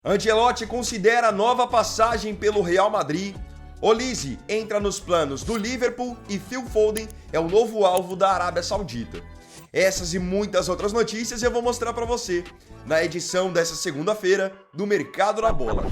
Ancelotti considera nova passagem pelo Real Madrid. Olise entra nos planos do Liverpool e Phil Foden é o novo alvo da Arábia Saudita. Essas e muitas outras notícias eu vou mostrar para você na edição dessa segunda-feira do Mercado da Bola.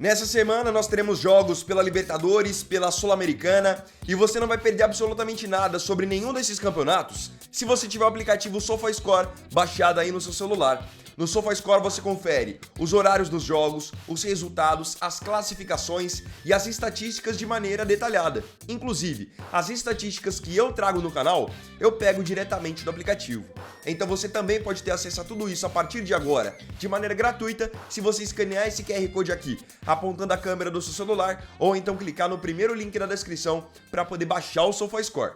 Nessa semana nós teremos jogos pela Libertadores, pela Sul-Americana e você não vai perder absolutamente nada sobre nenhum desses campeonatos se você tiver o aplicativo SofaScore baixado aí no seu celular. No SofaScore você confere os horários dos jogos, os resultados, as classificações e as estatísticas de maneira detalhada. Inclusive, as estatísticas que eu trago no canal, eu pego diretamente do aplicativo. Então você também pode ter acesso a tudo isso a partir de agora, de maneira gratuita, se você escanear esse QR Code aqui, apontando a câmera do seu celular, ou então clicar no primeiro link da descrição para poder baixar o SofaScore.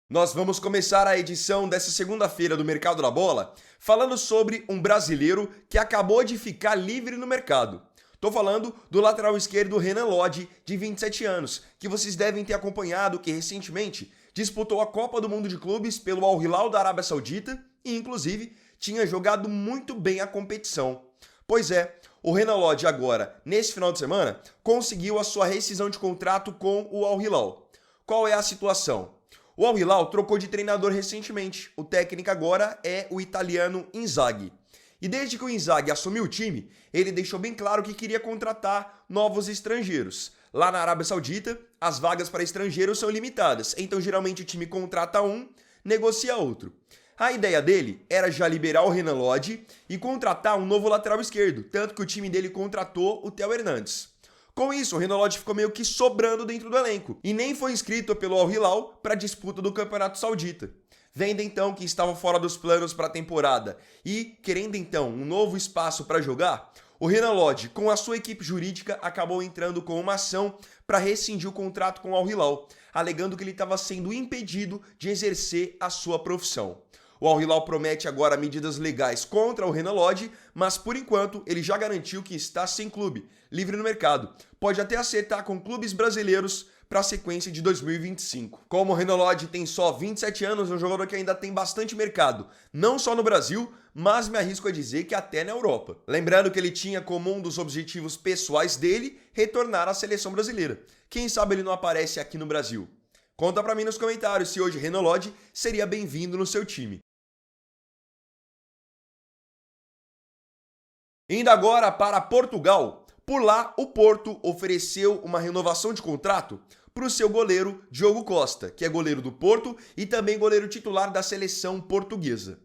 Nós vamos começar a edição dessa segunda-feira do Mercado da Bola falando sobre um brasileiro que acabou de ficar livre no mercado. Tô falando do lateral esquerdo Renan Lodge, de 27 anos, que vocês devem ter acompanhado, que recentemente disputou a Copa do Mundo de Clubes pelo Al Hilal da Arábia Saudita e, inclusive, tinha jogado muito bem a competição. Pois é, o Renan Lodge agora, nesse final de semana, conseguiu a sua rescisão de contrato com o Al Hilal. Qual é a situação? O Al Hilal trocou de treinador recentemente. O técnico agora é o italiano Inzaghi. E desde que o Inzaghi assumiu o time, ele deixou bem claro que queria contratar novos estrangeiros. Lá na Arábia Saudita, as vagas para estrangeiros são limitadas, então geralmente o time contrata um, negocia outro. A ideia dele era já liberar o Renan Lodge e contratar um novo lateral esquerdo, tanto que o time dele contratou o Theo Hernandes. Com isso, o Renan Lodge ficou meio que sobrando dentro do elenco e nem foi inscrito pelo Al Hilal para a disputa do Campeonato Saudita. Vendo então que estava fora dos planos para a temporada e querendo então um novo espaço para jogar, o Renan Lodge, com a sua equipe jurídica, acabou entrando com uma ação para rescindir o contrato com o Al Hilal, alegando que ele estava sendo impedido de exercer a sua profissão. O Al Hilal promete agora medidas legais contra o Renan Lodge, mas por enquanto ele já garantiu que está sem clube, livre no mercado. Pode até acertar com clubes brasileiros para a sequência de 2025. Como o Renan Lodge tem só 27 anos, é um jogador que ainda tem bastante mercado, não só no Brasil, mas me arrisco a dizer que até na Europa. Lembrando que ele tinha como um dos objetivos pessoais dele retornar à seleção brasileira. Quem sabe ele não aparece aqui no Brasil? Conta pra mim nos comentários se hoje Renan Lodge seria bem-vindo no seu time. Indo agora para Portugal. Por lá, o Porto ofereceu uma renovação de contrato para o seu goleiro Diogo Costa, que é goleiro do Porto e também goleiro titular da seleção portuguesa.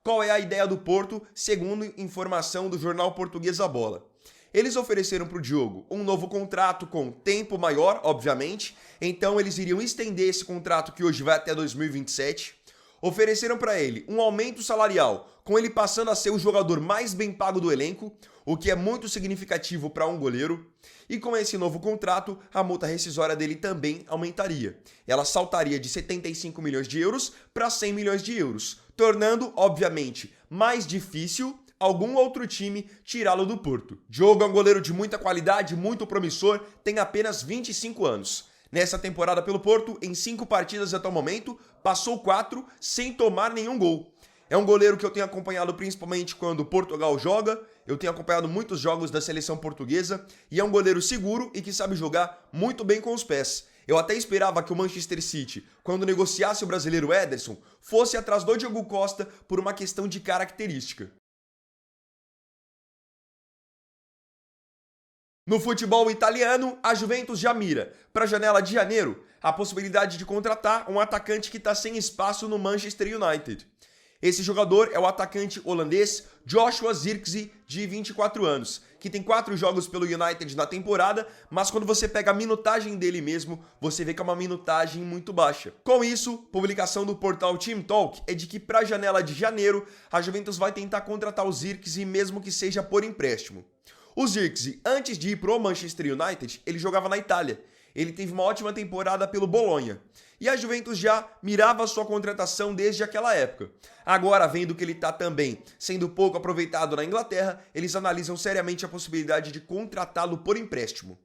Qual é a ideia do Porto, segundo informação do jornal português A Bola? Eles ofereceram para o Diogo um novo contrato com tempo maior, obviamente, então eles iriam estender esse contrato que hoje vai até 2027. Ofereceram para ele um aumento salarial, com ele passando a ser o jogador mais bem pago do elenco, o que é muito significativo para um goleiro. E com esse novo contrato, a multa rescisória dele também aumentaria. Ela saltaria de 75 milhões de euros para 100 milhões de euros, tornando, obviamente, mais difícil algum outro time tirá-lo do Porto. Diogo é um goleiro de muita qualidade, muito promissor, tem apenas 25 anos. Nessa temporada pelo Porto, em 5 partidas até o momento, passou 4 sem tomar nenhum gol. É um goleiro que eu tenho acompanhado principalmente quando Portugal joga, eu tenho acompanhado muitos jogos da seleção portuguesa e é um goleiro seguro e que sabe jogar muito bem com os pés. Eu até esperava que o Manchester City, quando negociasse o brasileiro Ederson, fosse atrás do Diogo Costa por uma questão de característica. No futebol italiano, a Juventus já mira para a janela de janeiro a possibilidade de contratar um atacante que está sem espaço no Manchester United. Esse jogador é o atacante holandês Joshua Zirkzee, de 24 anos, que tem 4 jogos pelo United na temporada, mas quando você pega a minutagem dele mesmo, você vê que é uma minutagem muito baixa. Com isso, publicação do portal Team Talk é de que para a janela de janeiro, a Juventus vai tentar contratar o Zirkzee mesmo que seja por empréstimo. O Zirkzee, antes de ir para o Manchester United, ele jogava na Itália. Ele teve uma ótima temporada pelo Bolonha. E a Juventus já mirava sua contratação desde aquela época. Agora, vendo que ele está também sendo pouco aproveitado na Inglaterra, eles analisam seriamente a possibilidade de contratá-lo por empréstimo.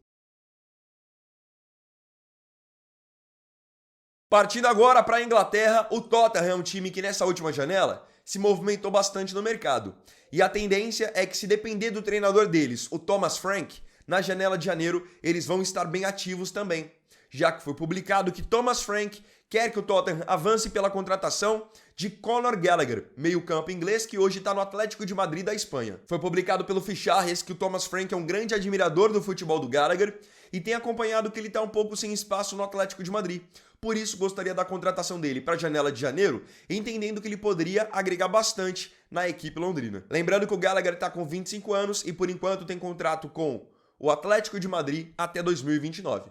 Partindo agora para a Inglaterra, o Tottenham é um time que nessa última janela se movimentou bastante no mercado. E a tendência é que, se depender do treinador deles, o Thomas Frank, na janela de janeiro eles vão estar bem ativos também, já que foi publicado que Thomas Frank quer que o Tottenham avance pela contratação de Conor Gallagher, meio-campo inglês que hoje está no Atlético de Madrid da Espanha. Foi publicado pelo Ficharres que o Thomas Frank é um grande admirador do futebol do Gallagher e tem acompanhado que ele está um pouco sem espaço no Atlético de Madrid. Por isso, gostaria da contratação dele para a janela de janeiro, entendendo que ele poderia agregar bastante na equipe londrina. Lembrando que o Gallagher está com 25 anos e, por enquanto, tem contrato com o Atlético de Madrid até 2029.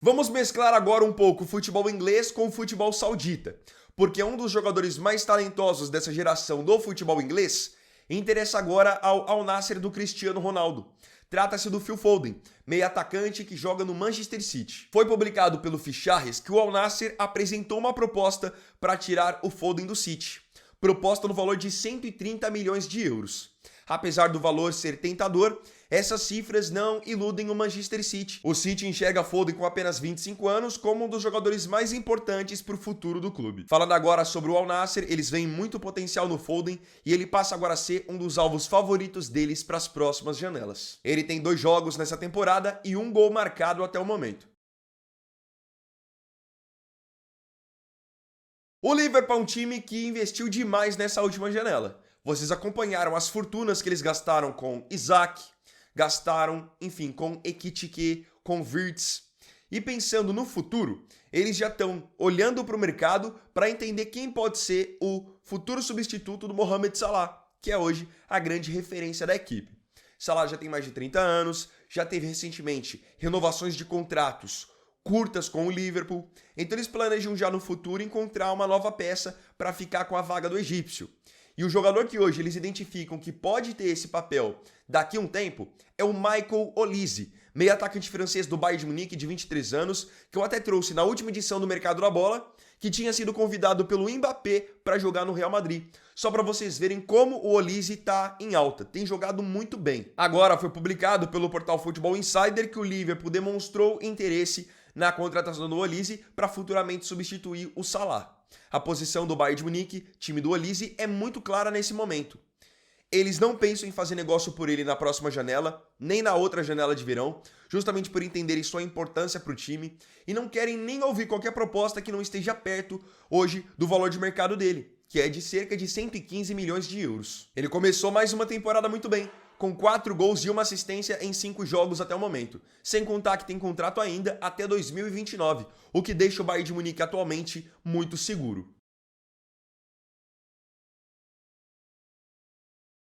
Vamos mesclar agora um pouco o futebol inglês com o futebol saudita, porque um dos jogadores mais talentosos dessa geração do futebol inglês interessa agora ao Al Nassr do Cristiano Ronaldo. Trata-se do Phil Foden, meio atacante que joga no Manchester City. Foi publicado pelo Ficharres que o Al Nassr apresentou uma proposta para tirar o Foden do City. Proposta no valor de 130 milhões de euros. Apesar do valor ser tentador, essas cifras não iludem o Manchester City. O City enxerga Foden com apenas 25 anos como um dos jogadores mais importantes para o futuro do clube. Falando agora sobre o Al Nassr, eles veem muito potencial no Foden e ele passa agora a ser um dos alvos favoritos deles para as próximas janelas. Ele tem 2 jogos nessa temporada e 1 gol marcado até o momento. O Liverpool é um time que investiu demais nessa última janela. Vocês acompanharam as fortunas que eles gastaram com Isaac, gastaram, enfim, com Ekitike, com Wirtz. E pensando no futuro, eles já estão olhando para o mercado para entender quem pode ser o futuro substituto do Mohamed Salah, que é hoje a grande referência da equipe. Salah já tem mais de 30 anos, já teve recentemente renovações de contratos curtas com o Liverpool, então eles planejam já no futuro encontrar uma nova peça para ficar com a vaga do egípcio. E o jogador que hoje eles identificam que pode ter esse papel daqui a um tempo é o Michael Olise, meio atacante francês do Bayern de Munique de 23 anos, que eu até trouxe na última edição do Mercado da Bola, que tinha sido convidado pelo Mbappé para jogar no Real Madrid. Só para vocês verem como o Olise está em alta, tem jogado muito bem. Agora foi publicado pelo portal Football Insider que o Liverpool demonstrou interesse na contratação do Olise para futuramente substituir o Salah. A posição do Bayern de Munique, time do Olise, é muito clara nesse momento. Eles não pensam em fazer negócio por ele na próxima janela, nem na outra janela de verão, justamente por entenderem sua importância para o time e não querem nem ouvir qualquer proposta que não esteja perto hoje do valor de mercado dele, que é de cerca de 115 milhões de euros. Ele começou mais uma temporada muito bem, com 4 gols e 1 assistência em 5 jogos até o momento, sem contar que tem contrato ainda até 2029, o que deixa o Bayern de Munique atualmente muito seguro.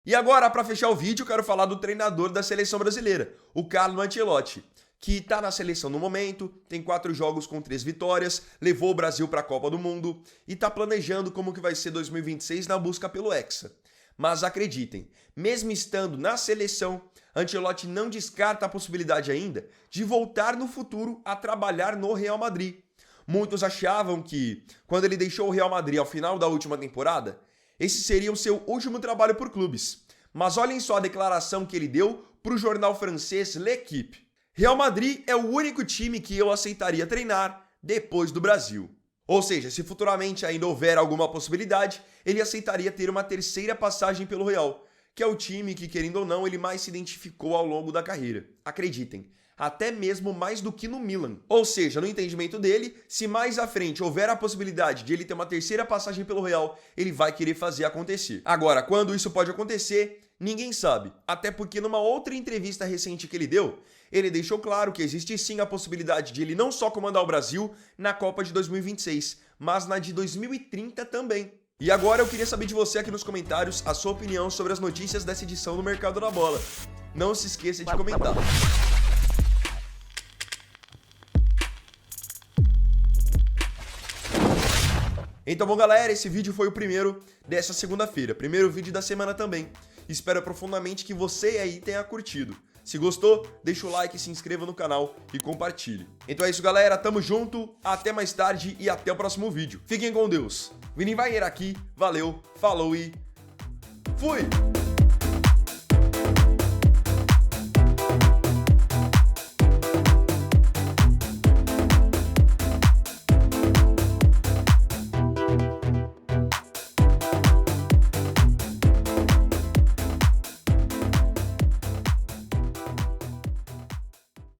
E agora, para fechar o vídeo, quero falar do treinador da seleção brasileira, o Carlo Ancelotti, que está na seleção no momento, tem 4 jogos com 3 vitórias, levou o Brasil para a Copa do Mundo e está planejando como que vai ser 2026 na busca pelo Hexa. Mas acreditem, mesmo estando na seleção, Ancelotti não descarta a possibilidade ainda de voltar no futuro a trabalhar no Real Madrid. Muitos achavam que, quando ele deixou o Real Madrid ao final da última temporada, esse seria o seu último trabalho por clubes. Mas olhem só a declaração que ele deu para o jornal francês L'Équipe. Real Madrid é o único time que eu aceitaria treinar depois do Brasil. Ou seja, se futuramente ainda houver alguma possibilidade, ele aceitaria ter uma terceira passagem pelo Real, que é o time que, querendo ou não, ele mais se identificou ao longo da carreira. Acreditem, até mesmo mais do que no Milan. Ou seja, no entendimento dele, se mais à frente houver a possibilidade de ele ter uma terceira passagem pelo Real, ele vai querer fazer acontecer. Agora, quando isso pode acontecer, ninguém sabe. Até porque numa outra entrevista recente que ele deu, ele deixou claro que existe sim a possibilidade de ele não só comandar o Brasil na Copa de 2026, mas na de 2030 também. E agora eu queria saber de você aqui nos comentários a sua opinião sobre as notícias dessa edição do Mercado da Bola. Não se esqueça de comentar. Então, bom, galera, esse vídeo foi o primeiro dessa segunda-feira, primeiro vídeo da semana também. Espero profundamente que você aí tenha curtido. Se gostou, deixa o like, se inscreva no canal e compartilhe. Então é isso, galera, tamo junto, até mais tarde e até o próximo vídeo. Fiquem com Deus. Vini Wagner aqui, valeu, falou e fui!